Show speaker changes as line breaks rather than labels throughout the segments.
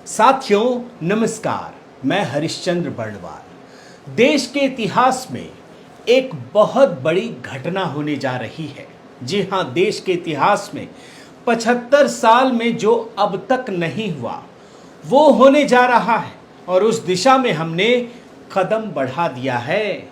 साथियों नमस्कार, मैं हरिश्चंद्र बर्णवाल। देश के इतिहास में एक बहुत बड़ी घटना होने जा रही है। जी हां, देश के इतिहास में 75 साल में जो अब तक नहीं हुआ वो होने जा रहा है और उस दिशा में हमने कदम बढ़ा दिया है।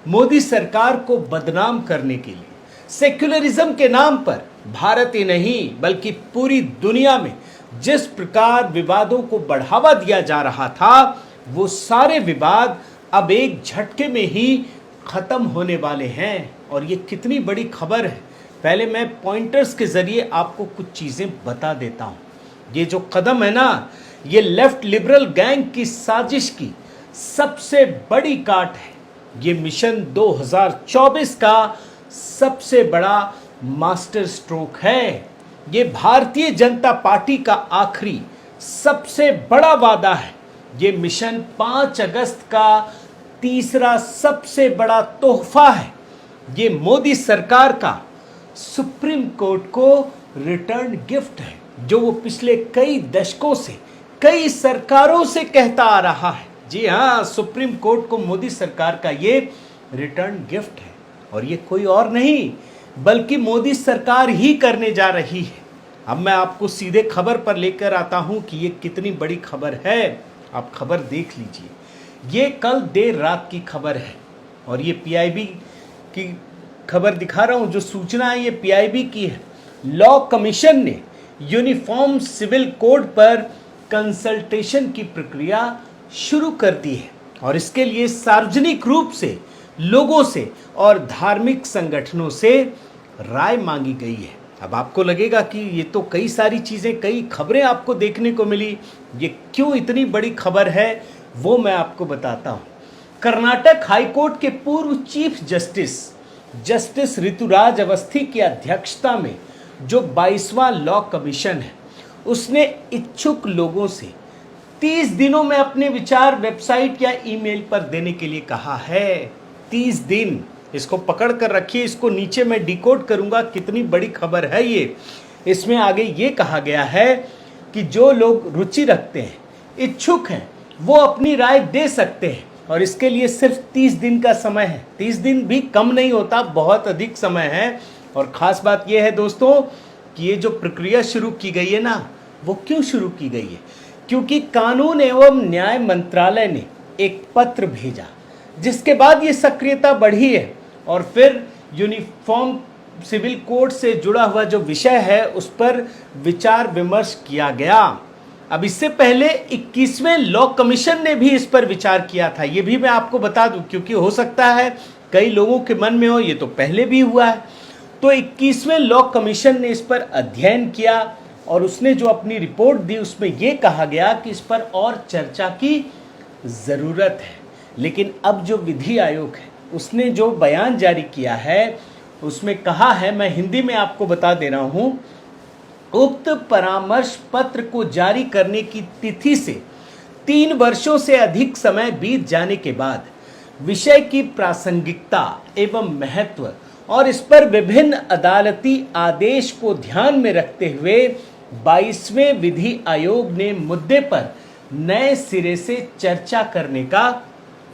मोदी सरकार को बदनाम करने के लिए सेक्युलरिज्म के नाम पर भारत ही नहीं बल्कि पूरी दुनिया में जिस प्रकार विवादों को बढ़ावा दिया जा रहा था, वो सारे विवाद अब एक झटके में ही खत्म होने वाले हैं। और ये कितनी बड़ी खबर है, पहले मैं पॉइंटर्स के जरिए आपको कुछ चीजें बता देता हूं। ये जो कदम है ना, ये लेफ्ट लिबरल गैंग की साजिश की सबसे बड़ी काट है। ये मिशन 2024 का सबसे बड़ा मास्टर स्ट्रोक है। ये भारतीय जनता पार्टी का आखिरी सबसे बड़ा वादा है। ये मिशन 5 अगस्त का तीसरा सबसे बड़ा तोहफा है। ये मोदी सरकार का सुप्रीम कोर्ट को रिटर्न गिफ्ट है, जो वो पिछले कई दशकों से कई सरकारों से कहता आ रहा है। जी हाँ, सुप्रीम कोर्ट को मोदी सरकार का ये रिटर्न गिफ्ट है और ये कोई और नहीं बल्कि मोदी सरकार ही करने जा रही है। अब मैं आपको सीधे खबर पर लेकर आता हूं कि ये कितनी बड़ी खबर है। आप खबर देख लीजिए। ये कल देर रात की खबर है और ये पीआईबी की खबर दिखा रहा हूं। जो सूचना है ये पीआईबी की है। लॉ कमीशन ने यूनिफॉर्म सिविल कोड पर कंसल्टेशन की प्रक्रिया शुरू कर दी है और इसके लिए सार्वजनिक रूप से लोगों से और धार्मिक संगठनों से राय मांगी गई है। अब आपको लगेगा कि ये तो कई सारी चीजें, कई खबरें आपको देखने को मिली, ये क्यों इतनी बड़ी खबर है वो मैं आपको बताता हूं। कर्नाटक हाईकोर्ट के पूर्व चीफ जस्टिस ऋतुराज अवस्थी की अध्यक्षता में जो 22वां लॉ कमीशन है, उसने इच्छुक लोगों से 30 दिनों में अपने विचार वेबसाइट या ईमेल पर देने के लिए कहा है। 30 दिन, इसको पकड़ कर रखिए। इसको नीचे मैं डिकोड करूंगा, कितनी बड़ी खबर है ये। इसमें आगे ये कहा गया है कि जो लोग रुचि रखते हैं, इच्छुक हैं, वो अपनी राय दे सकते हैं और इसके लिए सिर्फ 30 दिन का समय है। 30 दिन भी कम नहीं होता, बहुत अधिक समय है। और खास बात यह है दोस्तों कि ये जो प्रक्रिया शुरू की गई है ना, वो क्यों शुरू की गई है? क्योंकि कानून एवं न्याय मंत्रालय ने एक पत्र भेजा जिसके बाद ये सक्रियता बढ़ी है और फिर यूनिफॉर्म सिविल कोड से जुड़ा हुआ जो विषय है उस पर विचार विमर्श किया गया। अब इससे पहले 21वें लॉ कमीशन ने भी इस पर विचार किया था। ये भी मैं आपको बता दूं क्योंकि हो सकता है कई लोगों के मन में हो ये तो पहले भी हुआ है। तो 21वें लॉ कमीशन ने इस पर अध्ययन किया और उसने जो अपनी रिपोर्ट दी उसमें यह कहा गया कि इस पर और चर्चा की जरूरत है। लेकिन अब जो विधि आयोग है उसने जो बयान जारी किया है उसमें कहा है, मैं हिंदी में आपको बता दे रहा हूं, उक्त परामर्श पत्र को जारी करने की तिथि से 3 वर्षों से अधिक समय बीत जाने के बाद विषय की प्रासंगिकता एवं महत्व और इस पर विभिन्न अदालती आदेश को ध्यान में रखते हुए 22वें विधि आयोग ने मुद्दे पर नए सिरे से चर्चा करने का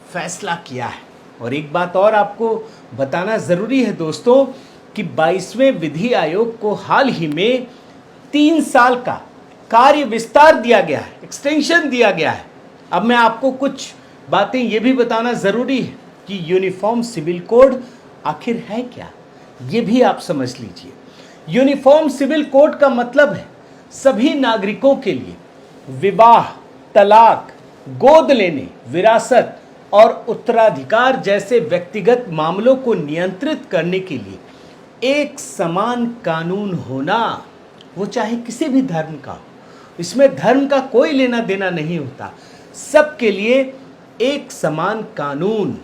फैसला किया है। और एक बात और आपको बताना जरूरी है दोस्तों कि 22वें विधि आयोग को हाल ही में 3 साल का कार्य विस्तार दिया गया है, एक्सटेंशन दिया गया है। अब मैं आपको कुछ बातें ये भी बताना जरूरी है कि यूनिफॉर्म सिविल कोड आखिर है क्या, ये भी आप समझ लीजिए। यूनिफॉर्म सिविल कोड का मतलब है सभी नागरिकों के लिए विवाह, तलाक, गोद लेने, विरासत और उत्तराधिकार जैसे व्यक्तिगत मामलों को नियंत्रित करने के लिए एक समान कानून होना, वो चाहे किसी भी धर्म का हो। इसमें धर्म का कोई लेना देना नहीं होता, सबके लिए एक समान कानून।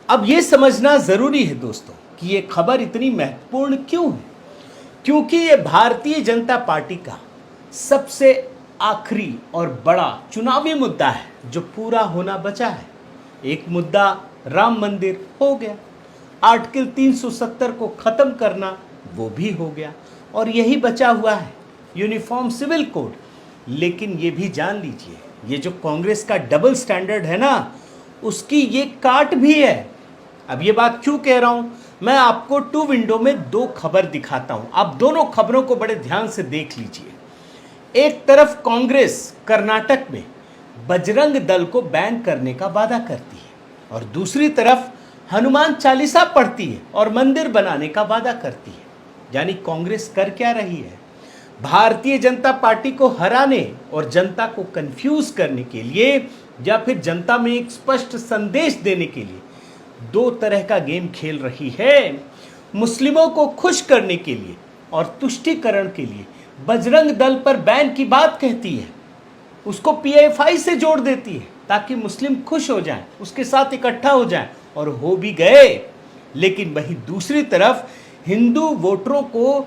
अब ये समझना जरूरी है दोस्तों कि ये खबर इतनी महत्वपूर्ण क्यों है, क्योंकि ये भारतीय जनता पार्टी का सबसे आखिरी और बड़ा चुनावी मुद्दा है जो पूरा होना बचा है। एक मुद्दा राम मंदिर हो गया, आर्टिकल 370 को खत्म करना वो भी हो गया और यही बचा हुआ है यूनिफॉर्म सिविल कोड। लेकिन ये भी जान लीजिए ये जो कांग्रेस का डबल स्टैंडर्ड है ना, उसकी ये काट भी है। अब ये बात क्यों कह रहा हूं, मैं आपको टू विंडो में दो खबर दिखाता हूं, आप दोनों खबरों को बड़े ध्यान से देख लीजिए। एक तरफ कांग्रेस कर्नाटक में बजरंग दल को बैन करने का वादा करती है और दूसरी तरफ हनुमान चालीसा पढ़ती है और मंदिर बनाने का वादा करती है। यानी कांग्रेस कर क्या रही है, भारतीय जनता पार्टी को हराने और जनता को कंफ्यूज करने के लिए या फिर जनता में एक स्पष्ट संदेश देने के लिए दो तरह का गेम खेल रही है। मुस्लिमों को खुश करने के लिए और तुष्टीकरण के लिए बजरंग दल पर बैन की बात कहती है, उसको पीएफआई से जोड़ देती है ताकि मुस्लिम खुश हो जाएं, उसके साथ इकट्ठा हो जाएं, और हो भी गए। लेकिन वहीं दूसरी तरफ हिंदू वोटरों को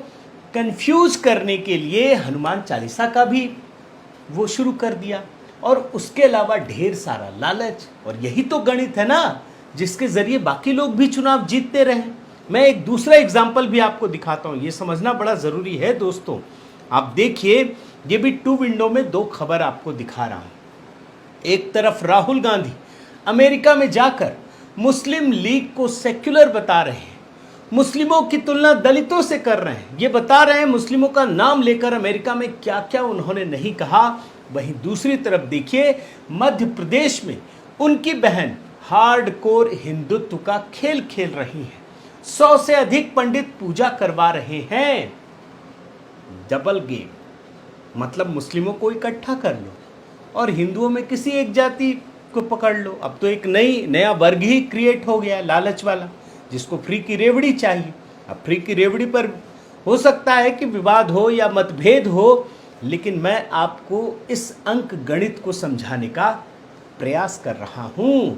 कंफ्यूज करने के लिए हनुमान चालीसा का भी वो शुरू कर दिया, और उसके अलावा ढेर सारा लालच। और यही तो गणित है ना, जिसके जरिए बाकी लोग भी चुनाव जीतते रहे। मैं एक दूसरा एग्जाम्पल भी आपको दिखाता हूं, ये समझना बड़ा जरूरी है दोस्तों। आप देखिए, ये भी टू विंडो में दो खबर आपको दिखा रहा हूं। एक तरफ राहुल गांधी अमेरिका में जाकर मुस्लिम लीग को सेक्युलर बता रहे हैं, मुस्लिमों की तुलना दलितों से कर रहे हैं, ये बता रहे हैं मुस्लिमों का नाम लेकर अमेरिका में क्या क्या उन्होंने नहीं कहा। वहीं दूसरी तरफ देखिए, मध्य प्रदेश में उनकी बहन हार्डकोर हिंदुत्व का खेल खेल रही है, 100 से अधिक पंडित पूजा करवा रहे हैं। डबल गेम, मतलब मुस्लिमों को इकट्ठा कर लो और हिंदुओं में किसी एक जाति को पकड़ लो। अब तो एक नया वर्ग ही क्रिएट हो गया, लालच वाला, जिसको फ्री की रेवड़ी चाहिए। अब फ्री की रेवड़ी पर हो सकता है कि विवाद हो या मतभेद हो, लेकिन मैं आपको इस अंक गणित को समझाने का प्रयास कर रहा हूं।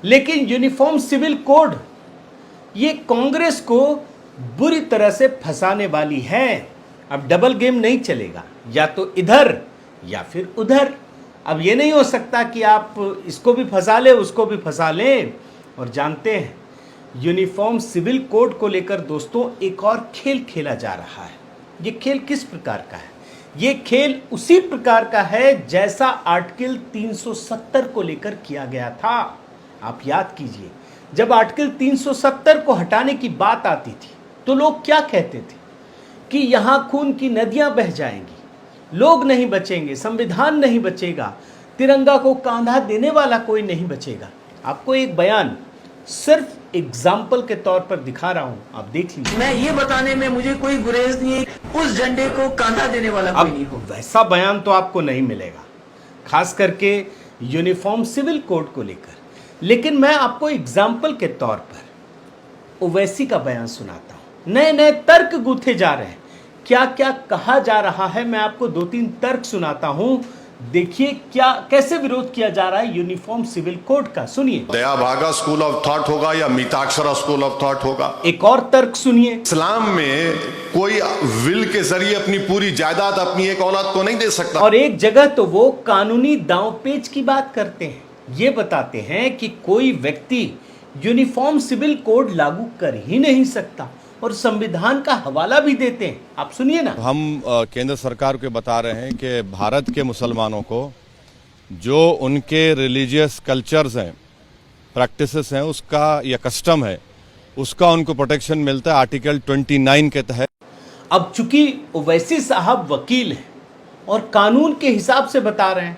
लेकिन यूनिफॉर्म सिविल कोड ये कांग्रेस को बुरी तरह से फंसाने वाली है। अब डबल गेम नहीं चलेगा, या तो इधर या फिर उधर। अब ये नहीं हो सकता कि आप इसको भी फंसा ले उसको भी फंसा लें। और जानते हैं, यूनिफॉर्म सिविल कोड को लेकर दोस्तों एक और खेल खेला जा रहा है। ये खेल किस प्रकार का है? ये खेल उसी प्रकार का है जैसा आर्टिकल 370 को लेकर किया गया था। आप याद कीजिए, जब आर्टिकल 370 को हटाने की बात आती थी तो लोग क्या कहते थे कि यहां खून की नदियां बह जाएंगी, लोग नहीं बचेंगे, संविधान नहीं बचेगा, तिरंगा को कांधा देने वाला कोई नहीं बचेगा। आपको एक बयान सिर्फ एग्जाम्पल के तौर पर दिखा रहा हूं, आप देख लीजिए।
मैं ये बताने में मुझे कोई गुरेज नहीं है, उस झंडे को कांधा देने वाला कोई नहीं हो।
वैसा बयान तो आपको नहीं मिलेगा, खास करके यूनिफॉर्म सिविल कोड को लेकर। लेकिन मैं आपको एग्जाम्पल के तौर पर ओवैसी का बयान सुनाता हूं। नए नए तर्क गूंथे जा रहे हैं, क्या क्या कहा जा रहा है, मैं आपको 2-3 तर्क सुनाता हूं। देखिए क्या कैसे विरोध किया जा रहा है यूनिफॉर्म सिविल कोड का, सुनिए।
दया भागा स्कूल ऑफ थॉट होगा या मिताक्षरा स्कूल ऑफ थॉट होगा।
एक और तर्क सुनिए।
इस्लाम में कोई विल के जरिए अपनी पूरी जायदाद अपनी एक औलाद को नहीं दे सकता।
और एक जगह तो वो कानूनी दांवपेच की बात करते हैं, ये बताते हैं कि कोई व्यक्ति यूनिफॉर्म सिविल कोड लागू कर ही नहीं सकता और संविधान का हवाला भी देते हैं। आप सुनिए ना।
हम केंद्र सरकार को बता रहे हैं कि भारत के मुसलमानों को जो उनके रिलीजियस कल्चर्स हैं, प्रैक्टिसेस हैं, उसका या कस्टम है, उसका उनको प्रोटेक्शन मिलता है आर्टिकल 29 के तहत।
अब चूंकि ओवैसी साहब वकील हैं और कानून के हिसाब से बता रहे हैं,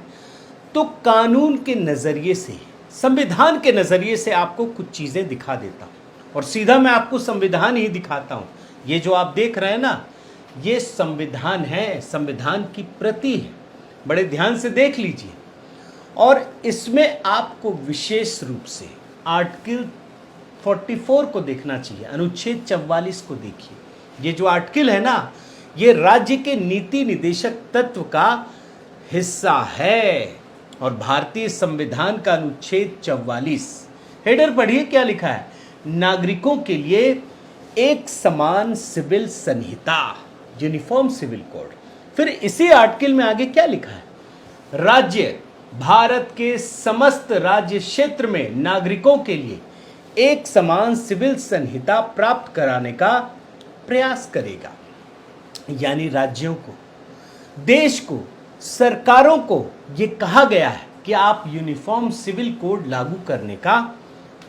तो कानून के नजरिए से, संविधान के नजरिए से आपको कुछ चीजें दिखा देता हूं और सीधा मैं आपको संविधान ही दिखाता हूं। ये जो आप देख रहे हैं ना, ये संविधान है, संविधान की प्रति है, बड़े ध्यान से देख लीजिए। और इसमें आपको विशेष रूप से आर्टिकल 44 को देखना चाहिए, अनुच्छेद 44 को देखिए। ये जो आर्टिकल है ना, ये राज्य के नीति निदेशक तत्व का हिस्सा है और भारतीय संविधान का अनुच्छेद 44। हेडर पढ़िए क्या लिखा है, नागरिकों के लिए एक समान सिविल संहिता, यूनिफॉर्म सिविल कोड। फिर इसी आर्टिकल में आगे क्या लिखा है, राज्य भारत के समस्त राज्य क्षेत्र में नागरिकों के लिए एक समान सिविल संहिता प्राप्त कराने का प्रयास करेगा। यानी राज्यों को, देश को सरकारों को ये कहा गया है कि आप यूनिफॉर्म सिविल कोड लागू करने का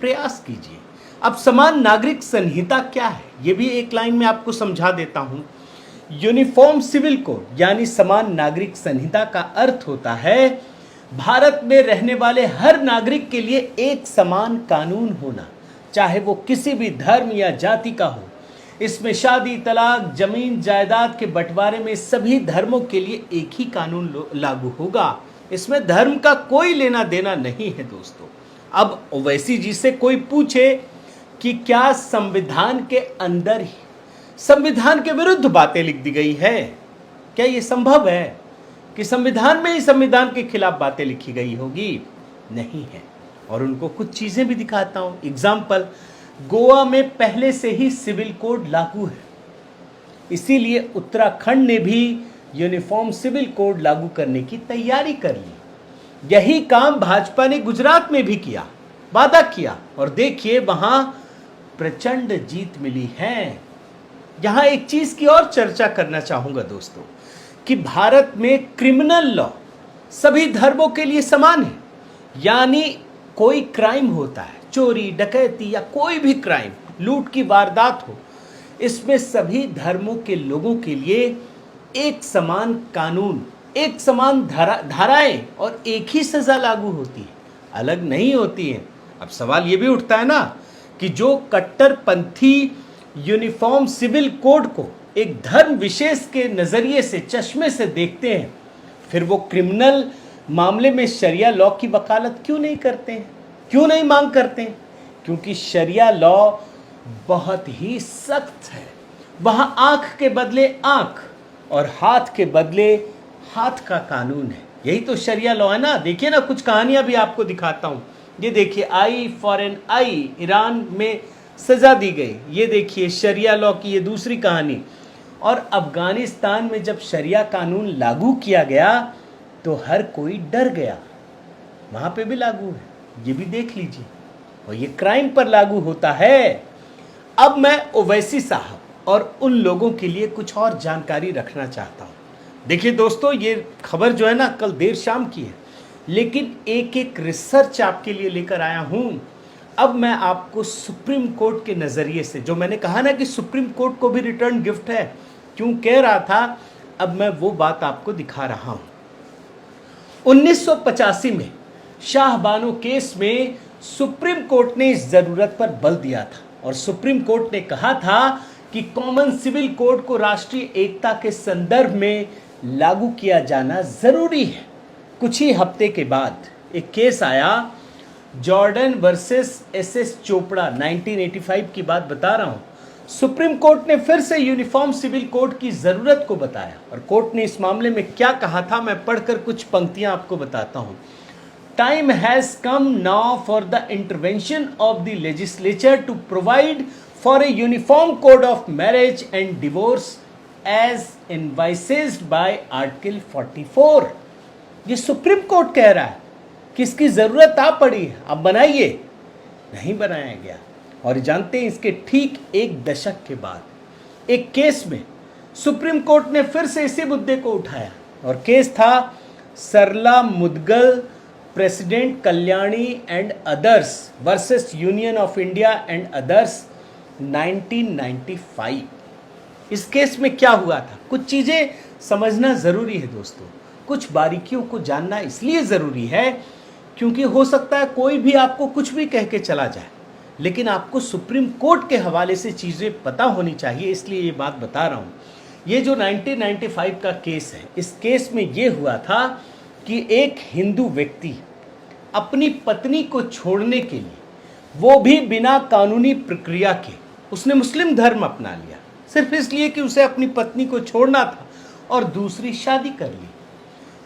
प्रयास कीजिए। अब समान नागरिक संहिता क्या है, ये भी एक लाइन में आपको समझा देता हूं। यूनिफॉर्म सिविल कोड यानी समान नागरिक संहिता का अर्थ होता है भारत में रहने वाले हर नागरिक के लिए एक समान कानून होना, चाहे वो किसी भी धर्म या जाति का हो। इसमें शादी, तलाक, जमीन जायदाद के बंटवारे में सभी धर्मों के लिए एक ही कानून लागू होगा। इसमें धर्म का कोई लेना देना नहीं है दोस्तों। अब ओवैसी जी से कोई पूछे कि क्या संविधान के अंदर ही संविधान के विरुद्ध बातें लिख दी गई है, क्या यह संभव है कि संविधान में ही संविधान के खिलाफ बातें लिखी गई होगी? नहीं है। और उनको कुछ चीजें भी दिखाता हूं। एग्जाम्पल, गोवा में पहले से ही सिविल कोड लागू है, इसीलिए उत्तराखंड ने भी यूनिफॉर्म सिविल कोड लागू करने की तैयारी कर ली। यही काम भाजपा ने गुजरात में भी किया, वादा किया, और देखिए वहां प्रचंड जीत मिली है। यहां एक चीज की और चर्चा करना चाहूंगा दोस्तों कि भारत में क्रिमिनल लॉ सभी धर्मों के लिए समान है। यानी कोई क्राइम होता है, चोरी, डकैती या कोई भी क्राइम, लूट की वारदात हो, इसमें सभी धर्मों के लोगों के लिए एक समान कानून, एक समान धाराएं और एक ही सजा लागू होती है, अलग नहीं होती है। अब सवाल यह भी उठता है ना कि जो कट्टरपंथी यूनिफॉर्म सिविल कोड को एक धर्म विशेष के नजरिए से, चश्मे से देखते हैं, फिर वो क्रिमिनल मामले में शरिया लॉ की वकालत क्यों नहीं करते हैं, क्यों नहीं मांग करते हैं? क्योंकि शरिया लॉ बहुत ही सख्त है। वहां आंख के बदले आंख और हाथ के बदले हाथ का कानून है। यही तो शरिया लॉ है ना। देखिए ना, कुछ कहानियां भी आपको दिखाता हूं। ये देखिए, I for an I, Iran में सजा दी गई। ये देखिए शरिया लॉ की ये दूसरी कहानी। और अफगानिस्तान में जब शरिया कानून लागू किया गया तो हर कोई डर गया। वहां पे भी लागू है, ये भी देख लीजिए, और ये क्राइम पर लागू होता है। अब मैं ओवैसी साहब और उन लोगों के लिए कुछ और जानकारी रखना चाहता हूं। देखिए दोस्तों, ये खबर जो है ना कल देर शाम की है, लेकिन एक एक रिसर्च आपके लिए लेकर आया हूं। अब मैं आपको सुप्रीम कोर्ट के नजरिए से, जो मैंने कहा ना कि सुप्रीम कोर्ट को भी रिटर्न गिफ्ट है, क्यों कह रहा था, अब मैं वो बात आपको दिखा रहा हूं। 1985 में शाहबानो केस में सुप्रीम कोर्ट ने इस जरूरत पर बल दिया था, और सुप्रीम कोर्ट ने कहा था कि कॉमन सिविल कोड को राष्ट्रीय एकता के संदर्भ में लागू किया जाना जरूरी है। कुछ ही हफ्ते के बाद एक केस आया, जॉर्डन वर्सेस एसएस चोपड़ा, 1985 की बात बता रहा हूं। सुप्रीम कोर्ट ने फिर से यूनिफॉर्म सिविल कोड की जरूरत को बताया, और कोर्ट ने इस मामले में क्या कहा था मैं पढ़कर कुछ पंक्तियां आपको बताता हूं। Time has come now for the intervention of the legislature to provide for a uniform code of marriage and divorce as envisaged by article 44। ये सुप्रीम कोर्ट कह रहा है कि इसकी जरूरत आ पड़ी है, अब बनाइए। नहीं बनाया गया। और जानते हैं, इसके ठीक एक दशक के बाद एक केस में सुप्रीम कोर्ट ने फिर से इसी मुद्दे को उठाया, और केस था Sarla Mudgal, president Kalyani and others versus union of India and others, 1995। इस केस में क्या हुआ था, कुछ चीजें समझना जरूरी है दोस्तों। कुछ बारीकियों को जानना इसलिए जरूरी है क्योंकि हो सकता है कोई भी आपको कुछ भी कह के चला जाए, लेकिन आपको सुप्रीम कोर्ट के हवाले से चीजें पता होनी चाहिए, इसलिए ये बात बता रहा हूं। ये जो 1995 का केस है, इस केस में ये हुआ था कि एक हिंदू व्यक्ति अपनी पत्नी को छोड़ने के लिए, वो भी बिना कानूनी प्रक्रिया के, उसने मुस्लिम धर्म अपना लिया सिर्फ इसलिए कि उसे अपनी पत्नी को छोड़ना था, और दूसरी शादी कर ली।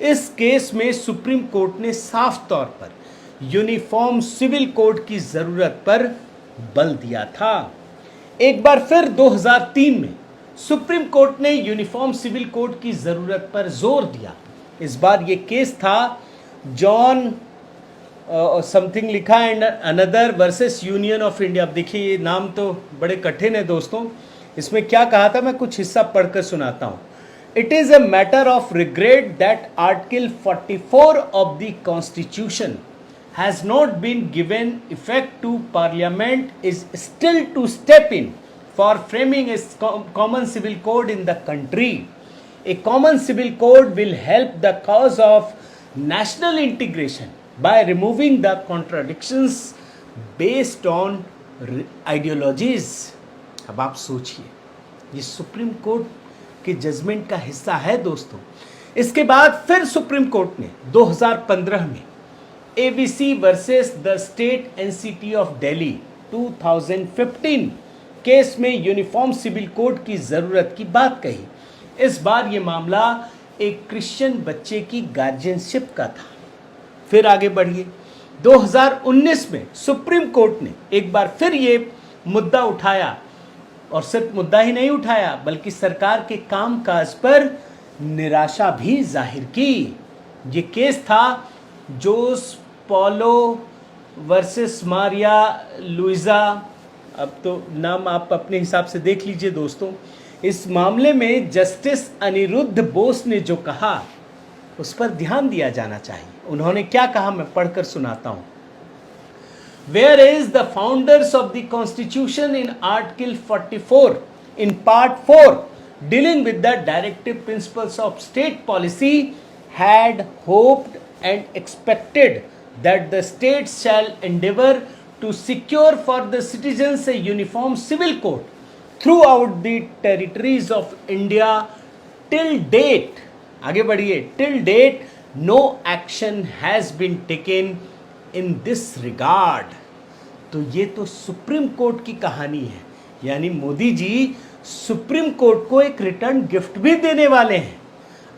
इस केस में सुप्रीम कोर्ट ने साफ तौर पर यूनिफॉर्म सिविल कोड की जरूरत पर बल दिया था। एक बार फिर 2003 में सुप्रीम कोर्ट ने यूनिफॉर्म सिविल कोड की जरूरत पर जोर दिया। इस बार ये केस था जॉन समथिंग लिखा and another versus union of India. अब देखिए, ये नाम तो बड़े कठिन है दोस्तों। इसमें क्या कहा था, मैं कुछ हिस्सा पढ़कर सुनाता हूं। It is a matter of regret that Article 44 of the Constitution has not been given effect to Parliament is still to step in for framing a common civil code in the country. A common civil code will help the cause of national integration by removing the contradictions based on ideologies. अब आप सोचिए, ये supreme court के judgement का हिस्सा है दोस्तों। इसके बाद फिर सुप्रीम कोर्ट ने 2015 में ABC versus the state NCT of Delhi 2015 case में यूनिफॉर्म सिविल कोड की जरूरत की बात कही। इस बार ये मामला एक क्रिश्चियन बच्चे की गार्जियनशिप का था। फिर आगे बढ़िए, 2019 में सुप्रीम कोर्ट ने एक बार फिर ये मुद्दा उठाया, और सिर्फ मुद्दा ही नहीं उठाया बल्कि सरकार के कामकाज पर निराशा भी जाहिर की। ये केस था जोस पॉलो वर्सेस मारिया लुइजा। अब तो नाम आप अपने हिसाब से देख लीजिए दोस्तों। इस मामले में जस्टिस अनिरुद्ध बोस ने जो कहा उस पर ध्यान दिया जाना चाहिए। उन्होंने क्या कहा, मैं पढ़कर सुनाता हूं। Whereas the founders of the Constitution in Article 44 in Part 4 dealing with the directive principles of state policy had hoped and expected that the states shall endeavor to secure for the citizens a uniform civil code throughout the territories of India till date. आगे बढ़िए, till date no action has been taken in this regard. तो ये तो supreme court की कहानी है, यानी Modi ji supreme court को एक रिटर्न गिफ्ट भी देने वाले हैं।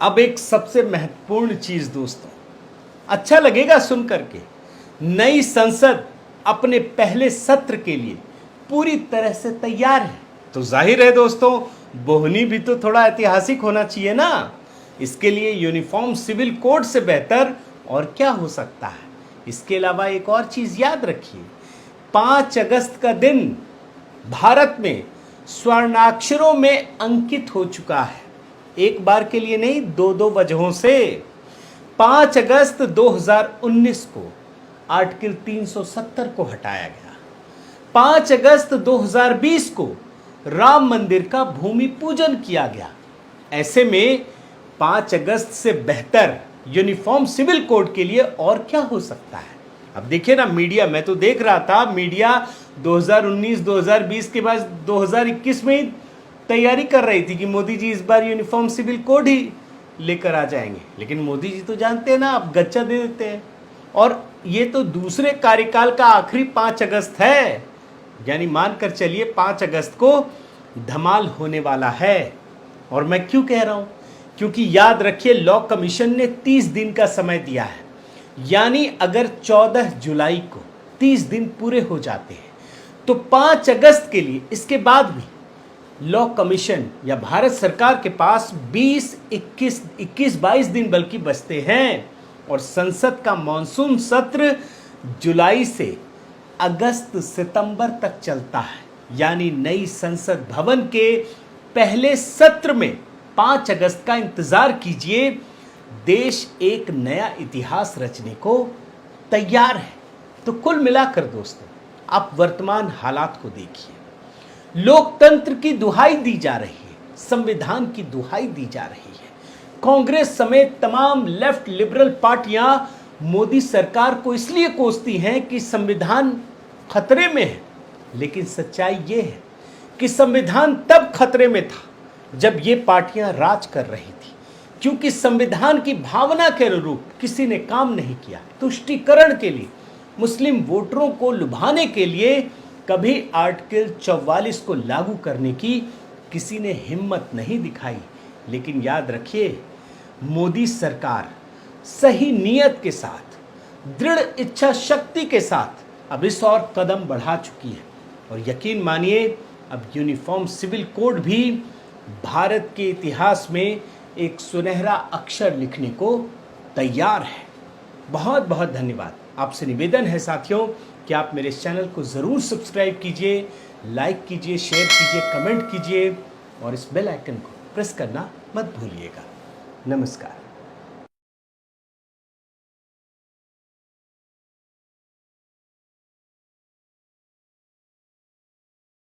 अब एक सबसे महत्वपूर्ण चीज दोस्तों, अच्छा लगेगा सुन करके, नई संसद अपने पहले सत्र के लिए पूरी तरह से तैयार है। तो जाहिर है दोस्तों, बोहनी भी तो थोड़ा ऐतिहासिक होना चाहिए ना। इसके लिए यूनिफॉर्म सिविल कोड से बेहतर और क्या हो सकता है। इसके अलावा एक और चीज याद रखिए, 5 अगस्त का दिन भारत में स्वर्णाक्षरों में अंकित हो चुका है। एक बार के लिए नहीं, दो वजहों से। 5 अगस्त 2019 को आर्टिकल 370 को हटाया गया। 5 अगस्त 2020 को राम मंदिर का भूमि पूजन किया गया। ऐसे में 5 अगस्त से बेहतर यूनिफॉर्म सिविल कोड के लिए और क्या हो सकता है। अब देखिए ना, मीडिया, मैं तो देख रहा था मीडिया 2019-2020 के बाद 2021 में ही तैयारी कर रही थी कि मोदी जी इस बार यूनिफॉर्म सिविल कोड ही लेकर आ जाएंगे। लेकिन मोदी जी तो जानते हैं ना, अब गच्चा दे देते हैं। और ये तो दूसरे कार्यकाल का आखिरी 5 अगस्त है, यानी मानकर चलिए 5 अगस्त को धमाल होने वाला है। और मैं क्यों कह रहा हूं, क्योंकि याद रखिए लॉ कमीशन ने 30 दिन का समय दिया है, यानी अगर 14 जुलाई को 30 दिन पूरे हो जाते हैं तो 5 अगस्त के लिए इसके बाद भी लॉ कमीशन या भारत सरकार के पास 21-22 दिन बल्कि बचते हैं। और संसद का मॉनसून सत्र जुलाई से अगस्त सितंबर तक चलता है, यानी नई संसद भवन के पहले सत्र में 5 अगस्त का इंतजार कीजिए। देश एक नया इतिहास रचने को तैयार है। तो कुल मिलाकर दोस्तों, आप वर्तमान हालात को देखिए। लोकतंत्र की दुहाई दी जा रही है, संविधान की दुहाई दी जा रही है। कांग्रेस समेत तमाम लेफ्ट लिबरल पार्टियां मोदी सरकार को इसलिए कोसती हैं कि संविधान खतरे में है। लेकिन सच्चाई ये है कि संविधान तब खतरे में था जब ये पार्टियां राज कर रही थी, क्योंकि संविधान की भावना के अनुरूप किसी ने काम नहीं किया। तुष्टीकरण के लिए, मुस्लिम वोटरों को लुभाने के लिए कभी आर्टिकल 44 को लागू करने की किसी ने हिम्मत नहीं दिखाई। लेकिन याद रखिए, मोदी सरकार सही नियत के साथ, दृढ़ इच्छा शक्ति के साथ अब इस और कदम बढ़ा चुकी है। और यकीन मानिए, अब यूनिफॉर्म सिविल कोड भी भारत के इतिहास में एक सुनहरा अक्षर लिखने को तैयार है। बहुत बहुत धन्यवाद। आपसे निवेदन है साथियों कि आप मेरे इस चैनल को ज़रूर सब्सक्राइब कीजिए, लाइक कीजिए, शेयर कीजिए, कमेंट कीजिए और इस बेल आइकन को प्रेस करना मत भूलिएगा। नमस्कार।